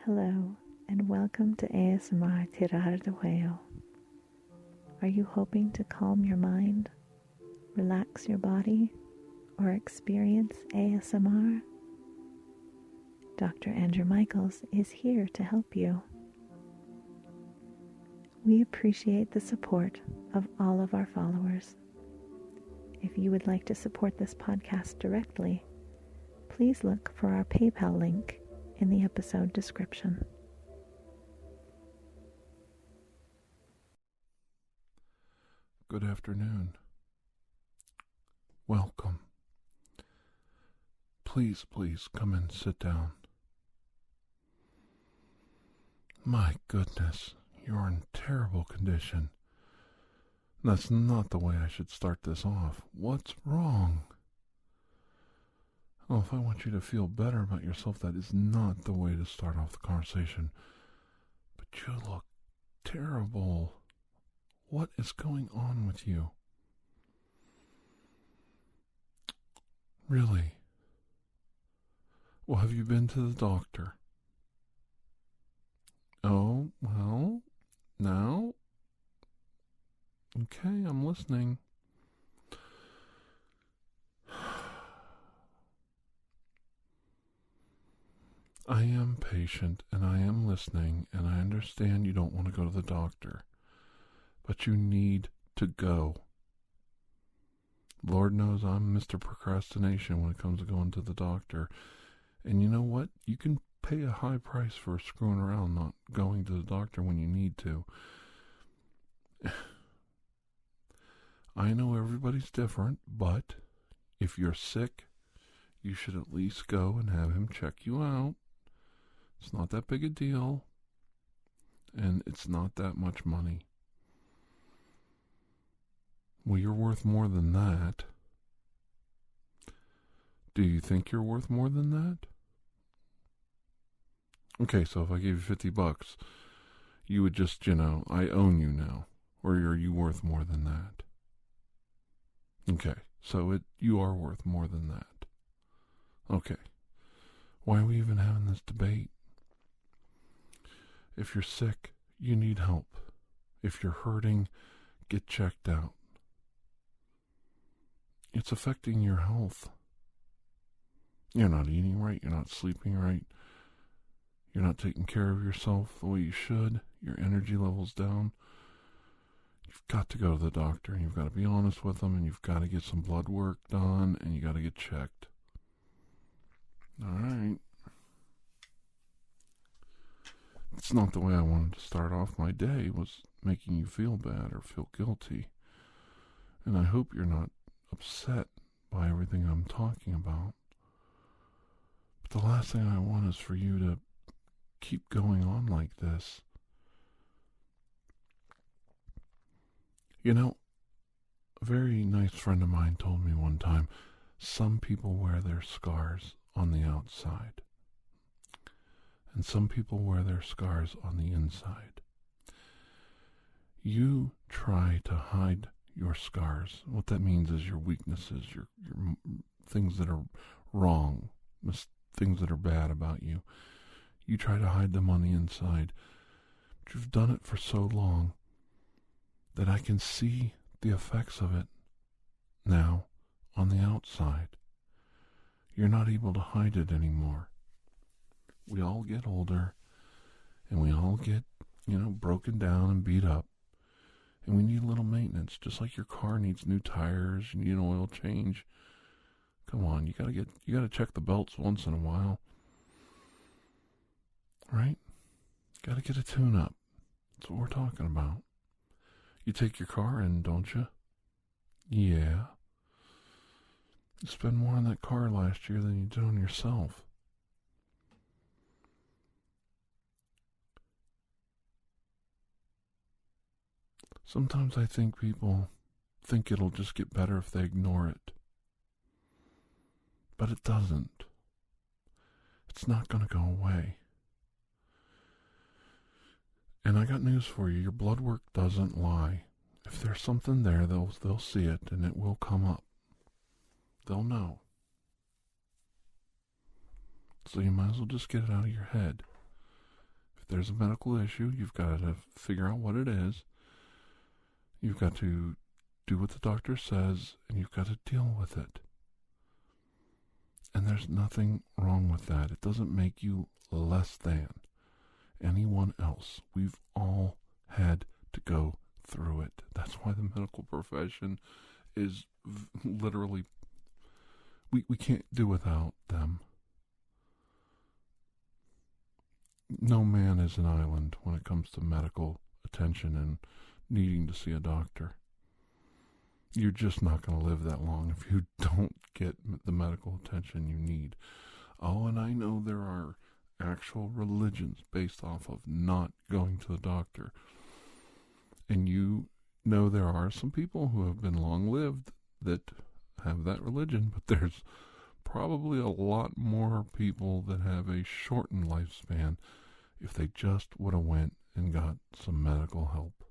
Hello, and welcome to ASMR TirarADeguello. Are you hoping to calm your mind, relax your body, or experience ASMR? Dr. Andrew Michaels is here to help you. We appreciate the support of all of our followers. If you would like to support this podcast directly, please look for our PayPal link in the episode description. Good afternoon. Welcome. Please come and sit down. My goodness, you're in terrible condition. That's not the way I should start this off. What's wrong? Oh, if I want you to feel better about yourself, that is not the way to start off the conversation. But you look terrible. What is going on with you? Really? Well, have you been to the doctor? Oh, well, now? Okay, I'm listening. I am patient and I am listening, and I understand you don't want to go to the doctor, but you need to go. Lord knows I'm Mr. Procrastination when it comes to going to the doctor. And you know what? You can pay a high price for screwing around not going to the doctor when you need to. I know everybody's different, but if you're sick, you should at least go and have him check you out. It's not that big a deal, and it's not that much money. Well, you're worth more than that. Do you think you're worth more than that? Okay, so if I gave you $50, you would just, I own you now. Or are you worth more than that? Okay, so you are worth more than that. Okay. Why are we even having this debate? If you're sick, you need help. If you're hurting, get checked out. It's affecting your health. You're not eating right. You're not sleeping right. You're not taking care of yourself the way you should. Your energy level's down. You've got to go to the doctor, and you've got to be honest with them, and you've got to get some blood work done, and you got to get checked. All right. It's not the way I wanted to start off my day, was making you feel bad or feel guilty. And I hope you're not upset by everything I'm talking about. But the last thing I want is for you to keep going on like this. A very nice friend of mine told me one time, some people wear their scars on the outside, and some people wear their scars on the inside. You try to hide your scars. What that means is your weaknesses, your things that are wrong, things that are bad about you. You try to hide them on the inside. But you've done it for so long that I can see the effects of it now on the outside. You're not able to hide it anymore. We all get older, and we all get, broken down and beat up. And we need a little maintenance, just like your car needs new tires, you need an oil change. Come on, you gotta check the belts once in a while. Right? Gotta get a tune-up. That's what we're talking about. You take your car in, don't you? Yeah. You spend more on that car last year than you did on yourself. Sometimes I think people think it'll just get better if they ignore it. But it doesn't. It's not going to go away. And I got news for you. Your blood work doesn't lie. If there's something there, they'll see it, and it will come up. They'll know. So you might as well just get it out of your head. If there's a medical issue, you've got to figure out what it is. You've got to do what the doctor says, and you've got to deal with it. And there's nothing wrong with that. It doesn't make you less than anyone else. We've all had to go through it. That's why the medical profession is literally, we can't do without them. No man is an island when it comes to medical attention and needing to see a doctor. You're just not going to live that long if you don't get the medical attention you need. Oh, and I know there are actual religions based off of not going to the doctor. And you know there are some people who have been long-lived that have that religion, but there's probably a lot more people that have a shortened lifespan if they just would have went and got some medical help.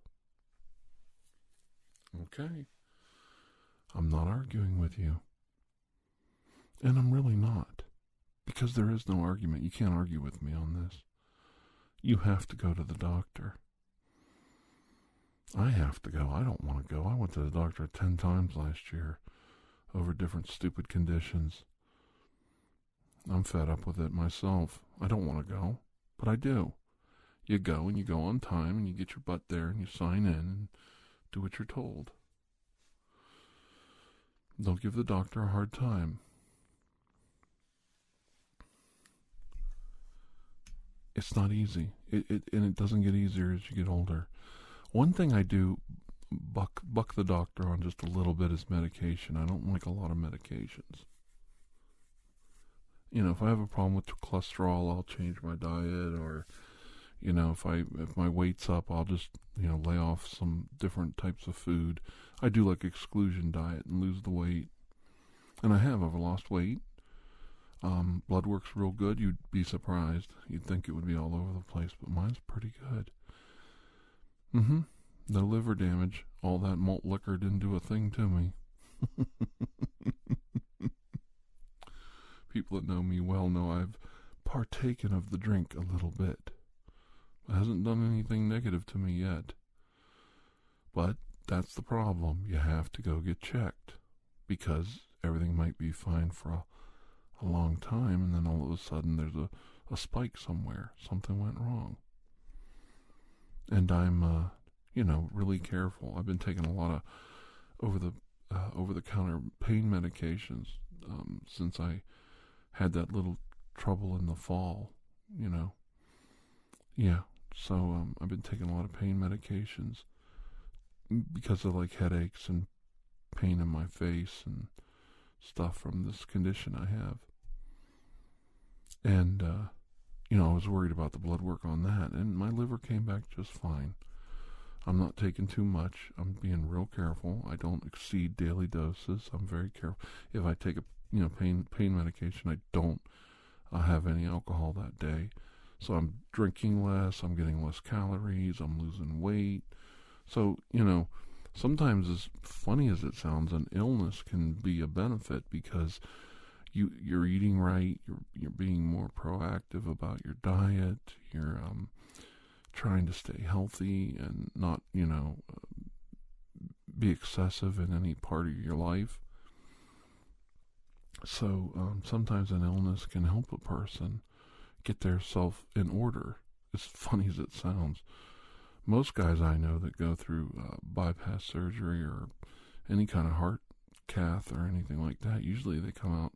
Okay. I'm not arguing with you. And I'm really not. Because there is no argument. You can't argue with me on this. You have to go to the doctor. I have to go. I don't want to go. I went to the doctor 10 times last year over different stupid conditions. I'm fed up with it myself. I don't want to go, but I do. You go and you go on time and you get your butt there and you sign in and do what you're told. Don't give the doctor a hard time. It's not easy. And it doesn't get easier as you get older. One thing I do buck the doctor on just a little bit is medication. I don't like a lot of medications. You know, if I have a problem with cholesterol, I'll change my diet, or you know, if my weight's up, I'll just, you know, lay off some different types of food. I do like exclusion diet and lose the weight. And I've lost weight. Blood work's real good. You'd be surprised. You'd think it would be all over the place, but mine's pretty good. No liver damage. All that malt liquor didn't do a thing to me. People that know me well know I've partaken of the drink a little bit. It hasn't done anything negative to me yet. But that's the problem. You have to go get checked, because everything might be fine for a long time, and then all of a sudden there's a spike somewhere. Something went wrong. And I'm, really careful. I've been taking a lot of over-the-counter pain medications since I had that little trouble in the fall, you know. Yeah, so I've been taking a lot of pain medications because of like headaches and pain in my face and stuff from this condition I have. And, I was worried about the blood work on that, and my liver came back just fine. I'm not taking too much. I'm being real careful. I don't exceed daily doses. I'm very careful. If I take a pain medication, I don't have any alcohol that day. So I'm drinking less. I'm getting less calories. I'm losing weight. So, sometimes, as funny as it sounds, an illness can be a benefit because you're eating right. You're being more proactive about your diet. You're trying to stay healthy and not, be excessive in any part of your life. So sometimes an illness can help a person get their self in order. As funny as it sounds. Most guys I know that go through bypass surgery or any kind of heart cath or anything like that, usually they come out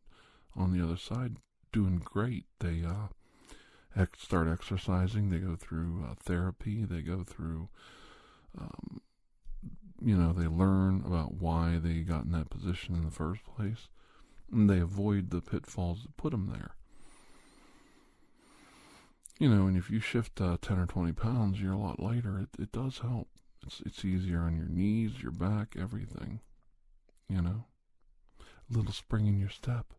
on the other side doing great. They start exercising. They go through therapy. They go through, they learn about why they got in that position in the first place. And they avoid the pitfalls that put them there. And if you shift 10 or 20 pounds, you're a lot lighter. It does help. It's easier on your knees, your back, everything. A little spring in your step.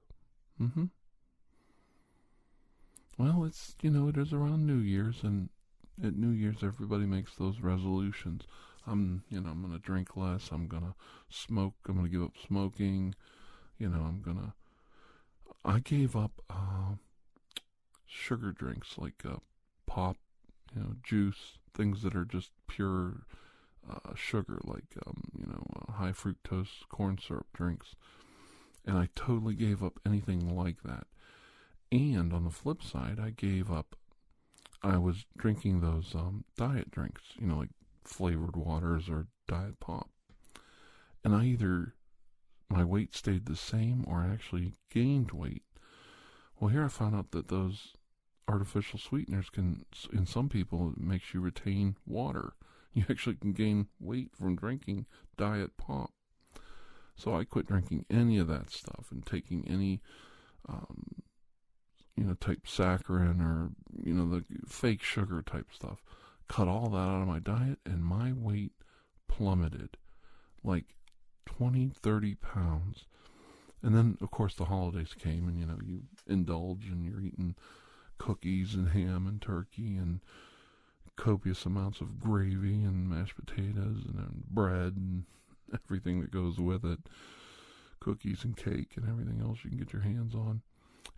Well, it's, it is around New Year's, and at New Year's everybody makes those resolutions. I'm going to drink less. I'm going to smoke. I'm going to give up smoking. I gave up sugar drinks like pop, juice, things that are just pure sugar, like high fructose corn syrup drinks. And I totally gave up anything like that. And on the flip side, I was drinking those diet drinks, like flavored waters or diet pop. And my weight stayed the same or I actually gained weight. Well, here I found out that those artificial sweeteners in some people, it makes you retain water. You actually can gain weight from drinking diet pop. So I quit drinking any of that stuff and taking any, type saccharin or, the fake sugar type stuff. Cut all that out of my diet and my weight plummeted like 20, 30 pounds. And then, of course, the holidays came and, you indulge and you're eating cookies and ham and turkey and copious amounts of gravy and mashed potatoes and then bread and everything that goes with it, cookies and cake and everything else you can get your hands on.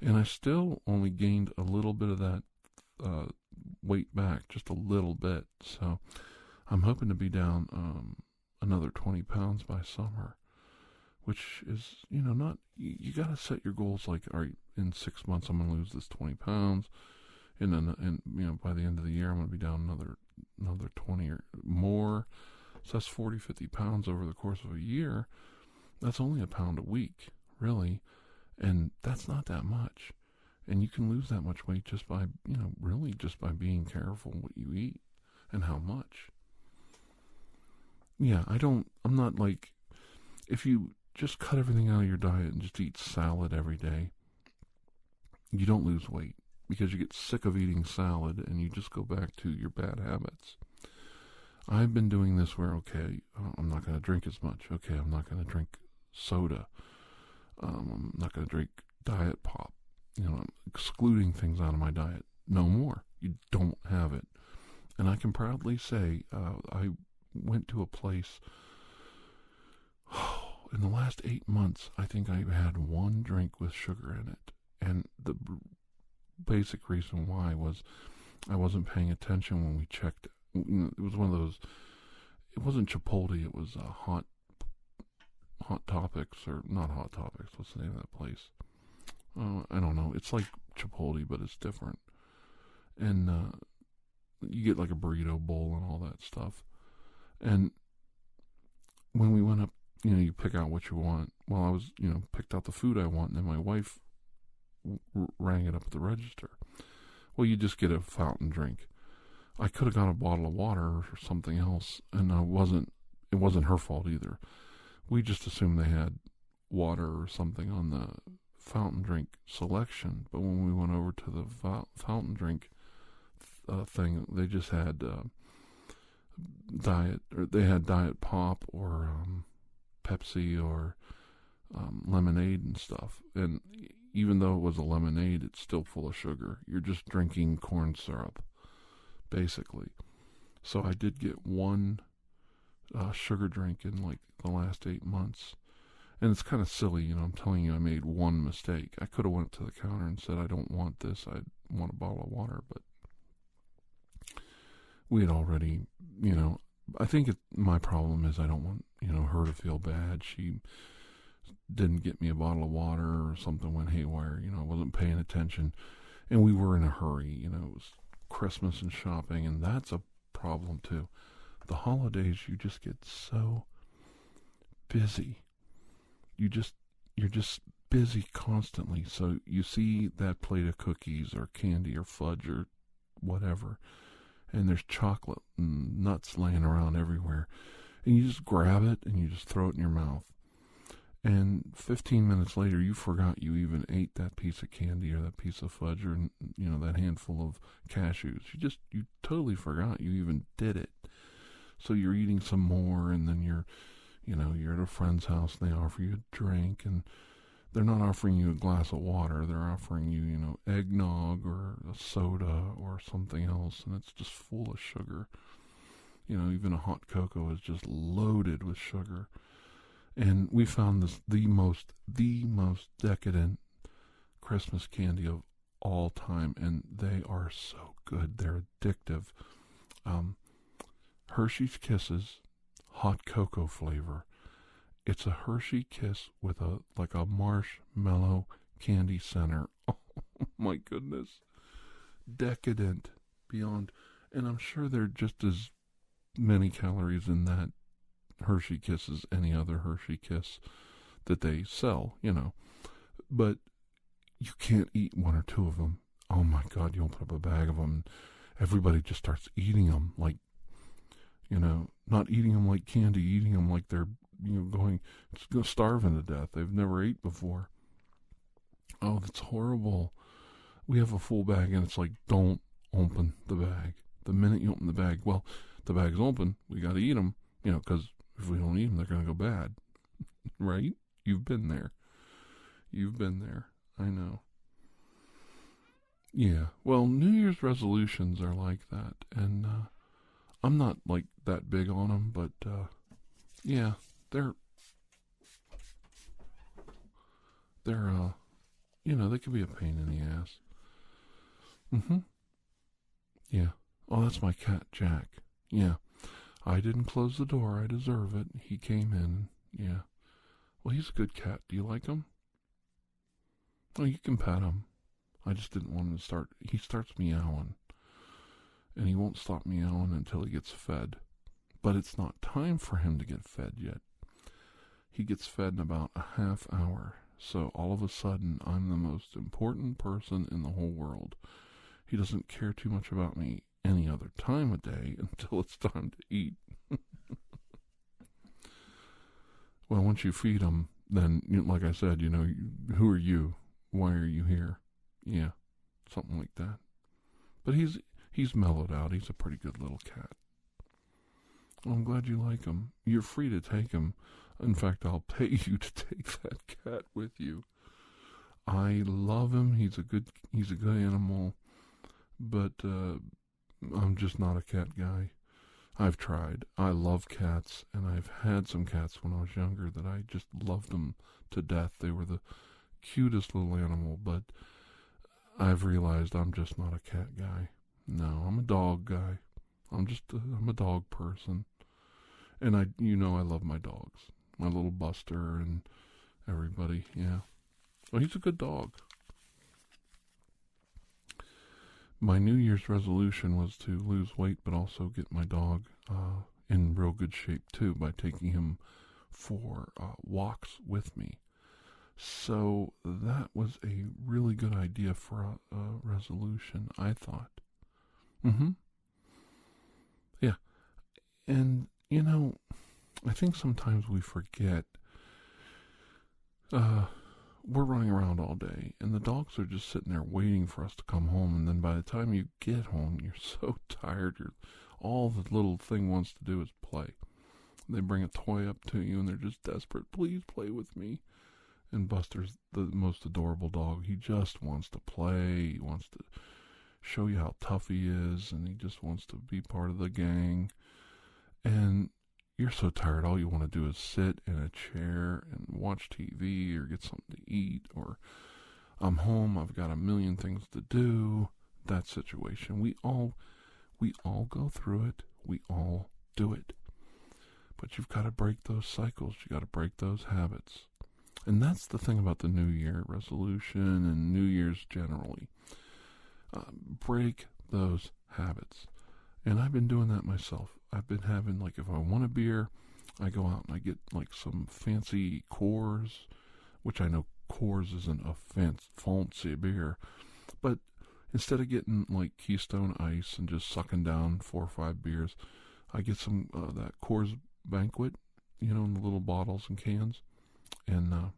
And I still only gained a little bit of that weight back, just a little bit. So I'm hoping to be down another 20 pounds by summer, which is, not, you got to set your goals like, all right, in 6 months I'm going to lose this 20 pounds. And then, by the end of the year, I'm going to be down another 20 or more. So that's 40, 50 pounds over the course of a year. That's only a pound a week, really. And that's not that much. And you can lose that much weight just by, really just by being careful what you eat and how much. Yeah, I'm not like, if you just cut everything out of your diet and just eat salad every day, you don't lose weight because you get sick of eating salad and you just go back to your bad habits. I've been doing this where, okay, I'm not going to drink as much. Okay, I'm not going to drink soda. I'm not going to drink diet pop. I'm excluding things out of my diet. No more. You don't have it. And I can proudly say I went to a place, in the last 8 months, I think I had one drink with sugar in it. And the basic reason why was I wasn't paying attention when we checked. It was one of those, it wasn't Chipotle, it was Hot Topics, or not Hot Topics, what's the name of that place? I don't know, it's like Chipotle, but it's different. And you get like a burrito bowl and all that stuff. And when we went up, you pick out what you want. Well, I was, picked out the food I want, and then my wife rang it up at the register. Well, you just get a fountain drink. I could have got a bottle of water or something else, and it wasn't her fault either. We just assumed they had water or something on the fountain drink selection, but when we went over to the fountain drink thing, they just had diet pop or Pepsi or lemonade and stuff. And even though it was a lemonade, it's still full of sugar. You're just drinking corn syrup, basically. So I did get one sugar drink in like the last 8 months. And it's kind of silly, I'm telling you, I made one mistake. I could have went to the counter and said, I don't want this, I want a bottle of water. But we had already, I think my problem is I don't want, her to feel bad. She didn't get me a bottle of water or something went haywire. I wasn't paying attention. And we were in a hurry. It was Christmas and shopping, and that's a problem too. The holidays, you just get so busy. You're just busy constantly. So you see that plate of cookies or candy or fudge or whatever, and there's chocolate and nuts laying around everywhere. And you just grab it and you just throw it in your mouth. And 15 minutes later, you forgot you even ate that piece of candy or that piece of fudge or, that handful of cashews. You totally forgot you even did it. So you're eating some more, and then you're at a friend's house and they offer you a drink, and they're not offering you a glass of water. They're offering you, eggnog or a soda or something else, and it's just full of sugar. Even a hot cocoa is just loaded with sugar. And we found this the most decadent Christmas candy of all time, and they are so good. They're addictive. Hershey's Kisses, hot cocoa flavor. It's a Hershey Kiss with a marshmallow candy center. Oh my goodness. Decadent beyond. And I'm sure there are just as many calories in that Hershey Kiss as any other Hershey Kiss that they sell, But you can't eat one or two of them. Oh my God, you open up a bag of them, everybody just starts eating them like, not eating them like candy, eating them like they're, going starving to death. They've never ate before. Oh, that's horrible. We have a full bag and it's like, don't open the bag. The minute you open the bag, well, the bag's open, we got to eat them, because if we don't eat them, they're going to go bad. Right? You've been there. I know. Yeah. Well, New Year's resolutions are like that. And I'm not like that big on them, but yeah, they're they can be a pain in the ass. Yeah. Oh, that's my cat, Jack. Yeah. I didn't close the door. I deserve it. He came in. Yeah. Well, he's a good cat. Do you like him? Oh, you can pet him. I just didn't want him to start. He starts meowing. And he won't stop meowing until he gets fed. But it's not time for him to get fed yet. He gets fed in about a half hour. So all of a sudden, I'm the most important person in the whole world. He doesn't care too much about me any other time of day until it's time to eat. Well, once you feed him, then, like I said, who are you? Why are you here? Yeah, something like that. But he's mellowed out. He's a pretty good little cat. Well, I'm glad you like him. You're free to take him. In fact, I'll pay you to take that cat with you. I love him. He's a good animal. But I'm just not a cat guy. I've tried. I love cats, and I've had some cats when I was younger that I just loved them to death. They were the cutest little animal, but I've realized I'm just not a cat guy. No, I'm a dog guy. I'm a dog person. And I love my dogs. My little Buster and everybody, yeah. Well, he's a good dog. My New Year's resolution was to lose weight, but also get my dog in real good shape, too, by taking him for walks with me. So that was a really good idea for a resolution, I thought. Yeah. And, I think sometimes we forget we're running around all day, and the dogs are just sitting there waiting for us to come home, and then by the time you get home, you're so tired, all the little thing wants to do is play. They bring a toy up to you, and they're just desperate, please play with me. And Buster's the most adorable dog. He just wants to play, he wants to show you how tough he is, and he just wants to be part of the gang. And you're so tired, all you want to do is sit in a chair and watch TV or get something to eat, or I'm home, I've got a million things to do. That situation. We all go through it. We all do it. But you've got to break those cycles. You've got to break those habits. And that's the thing about the New Year resolution and New Year's generally. Break those habits. And I've been doing that myself. I've been having, if I want a beer, I go out and I get, some fancy Coors, which I know Coors isn't a fancy beer. But instead of getting, Keystone Ice and just sucking down 4 or 5 beers, I get some that Coors Banquet, in the little bottles and cans. And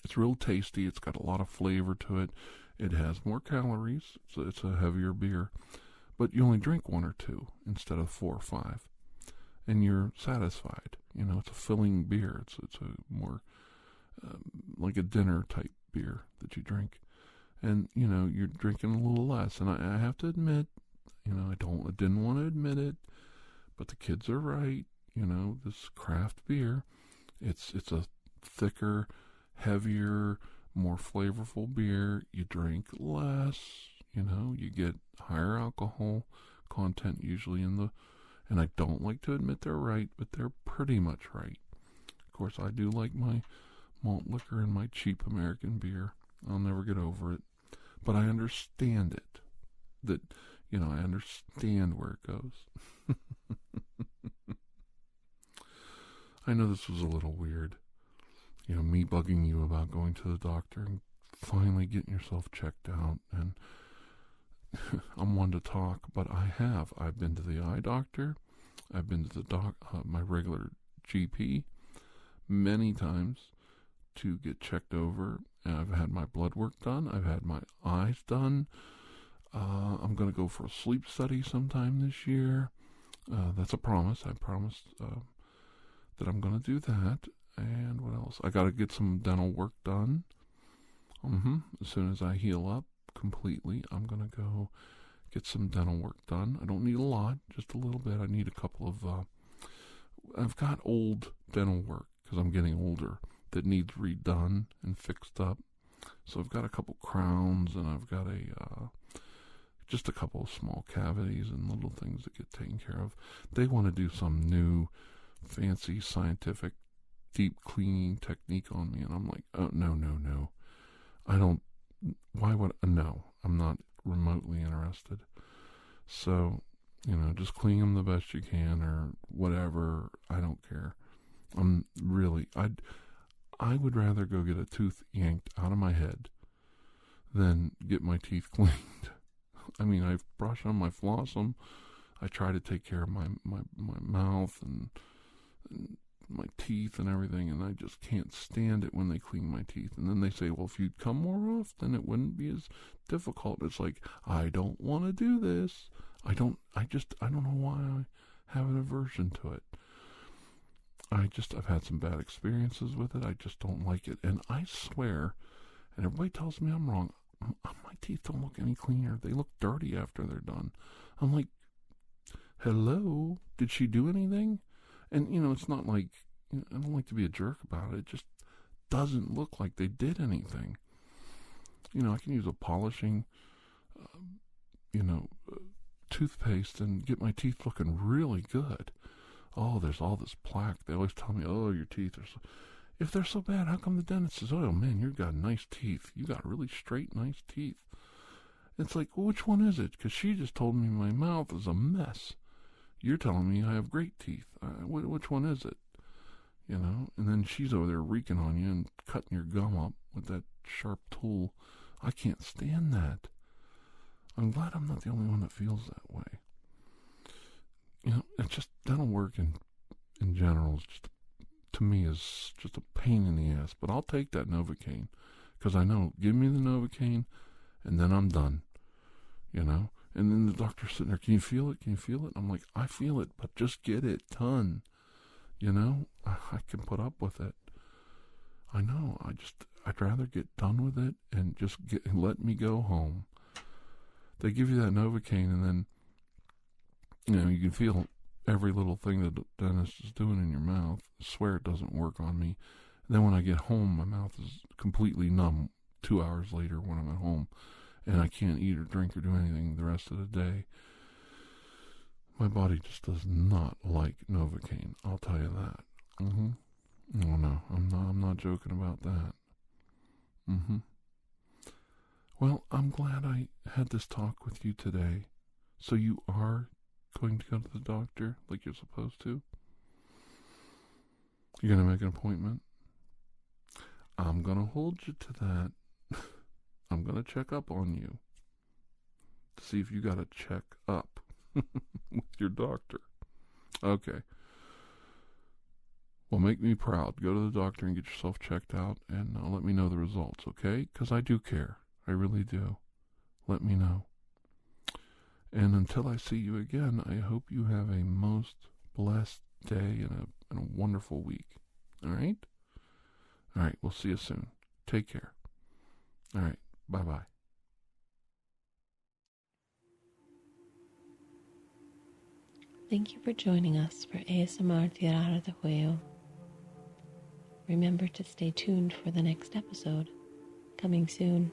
it's real tasty. It's got a lot of flavor to it. It has more calories, so it's a heavier beer. But you only drink 1 or 2 instead of 4 or 5. And you're satisfied. It's a filling beer. It's a more like a dinner type beer that you drink. And, you're drinking a little less. And I have to admit, I didn't want to admit it, but the kids are right. This craft beer, it's a thicker, heavier, more flavorful beer, you drink less, you get higher alcohol content usually and I don't like to admit they're right, but they're pretty much right. Of course, I do like my malt liquor and my cheap American beer. I'll never get over it. But I understand it. That, I understand where it goes. I know this was a little weird. Me bugging you about going to the doctor and finally getting yourself checked out. And I'm one to talk, but I've been to the eye doctor. I've been to the my regular GP many times to get checked over. And I've had my blood work done. I've had my eyes done. I'm going to go for a sleep study sometime this year. That's a promise. I promised that I'm going to do that. And what else? I got to get some dental work done. As soon as I heal up completely, I'm going to go get some dental work done. I don't need a lot, just a little bit. I need a couple of... I've got old dental work because I'm getting older that needs redone and fixed up. So I've got a couple crowns and I've got just a couple of small cavities and little things that get taken care of. They want to do some new fancy scientific deep cleaning technique on me, and I'm like, oh, no. I don't, why would, no, I'm not remotely interested. So, just clean them the best you can or whatever. I don't care. I would rather go get a tooth yanked out of my head than get my teeth cleaned. I mean, I brush them, I floss them. I try to take care of my mouth and my teeth and everything, and I just can't stand it when they clean my teeth. And then they say, well, if you'd come more often, it wouldn't be as difficult. It's like, I don't want to do this. I don't know why I have an aversion to it. I've had some bad experiences with it. I just don't like it. And I swear, and everybody tells me I'm wrong, my teeth don't look any cleaner. They look dirty after they're done. I'm like, hello? Did she do anything? And, it's not like, I don't like to be a jerk about it. It just doesn't look like they did anything. I can use a polishing, toothpaste and get my teeth looking really good. Oh, there's all this plaque. They always tell me, oh, your teeth are so... If they're so bad, how come the dentist says, oh, man, you've got nice teeth. You got really straight, nice teeth. It's like, well, which one is it? Because she just told me my mouth is a mess. You're telling me I have great teeth. Which one is it? And then she's over there reeking on you and cutting your gum up with that sharp tool. I can't stand that. I'm glad I'm not the only one that feels that way. It's just dental work in general is just, to me, is just a pain in the ass. But I'll take that Novocaine because I know, give me the Novocaine and then I'm done. And then the doctor's sitting there, can you feel it? Can you feel it? I'm like, I feel it, but just get it done. I can put up with it. I know. I'd rather get done with it and just let me go home. They give you that Novocaine and then, you can feel every little thing that the dentist is doing in your mouth. I swear it doesn't work on me. And then when I get home, my mouth is completely numb 2 hours later when I'm at home. And I can't eat or drink or do anything the rest of the day. My body just does not like Novocaine. I'll tell you that. Oh no, I'm not joking about that. Well, I'm glad I had this talk with you today. So you are going to go to the doctor like you're supposed to? You're going to make an appointment? I'm going to hold you to that. I'm going to check up on you to see if you got to check up with your doctor. Okay. Well, make me proud. Go to the doctor and get yourself checked out and let me know the results, okay? Because I do care. I really do. Let me know. And until I see you again, I hope you have a most blessed day and a wonderful week. All right? All right, we'll see you soon. Take care. All right, bye-bye. Thank you for joining us for ASMR TirarADeguello. Remember to stay tuned for the next episode. coming soon.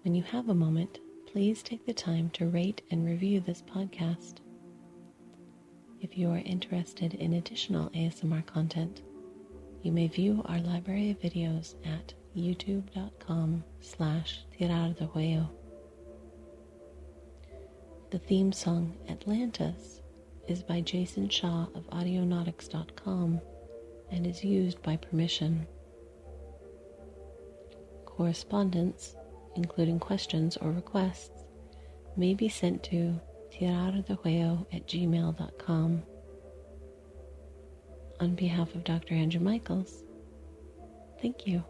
When you have a moment, please take the time to rate and review this podcast. If you are interested in additional ASMR content, you may view our library of videos at youtube.com/TirarADeguello. The theme song Atlantis is by Jason Shaw of audionautics.com and is used by permission. Correspondence, including questions or requests, may be sent to TirarADeguello@gmail.com. On behalf of Dr. Andrew Michaels, thank you.